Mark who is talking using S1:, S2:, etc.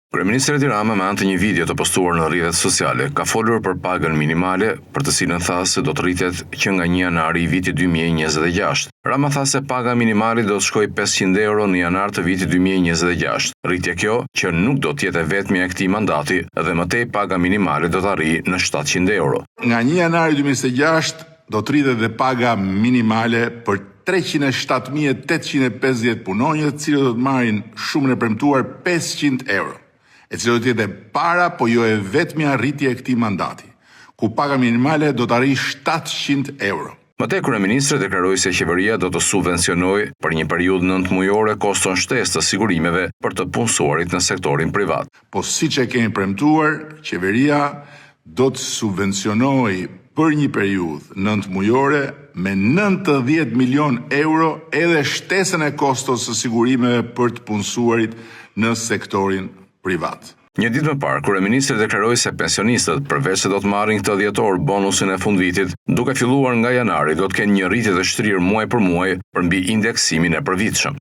S1: Kryeministri Edi Rama me anë të një video të postuar në rrjetet sociale ka folur për pagën minimale, për të cilën tha se do të rritet që nga 1 janari i vitit 2026. Rama tha se paga minimale do të shkojë 500 euro në janar të vitit 2026. Rritja kjo që nuk do të jetë e vetmja e këtij mandati dhe më tej paga minimale do të arrijë në 700 euro.
S2: Nga 1 janari 2026 do të rritet dhe paga minimale për 307.850 punonjës, të cilët do të marrin shumën e premtuar 500 euro. E cila do të jetë para, po jo e vetmja rritje e këtij mandati, ku paga minimale do të arrijë 700 euro.
S1: Më tej kryeministri deklaroi se qeveria do të subvencionojë për një periudhë 9 mujore koston shtesë të sigurimeve për të punësuarit në sektorin privat.
S2: Po siç e kemi premtuar, qeveria do të subvencionojë për një periudhë 9 mujore me 90 milion euro edhe shtesën e kostos së sigurimeve për të punësuarit në sektorin privat.
S1: Një ditë më parë, kryeministri deklaroi se pensionistët, përveç se do të marrin këtë dhjetor bonusin e fundvitit, duke filluar nga janari do të kenë një rritje të shtrirë muaj për muaj përmbi indeksimin e përvitshëm.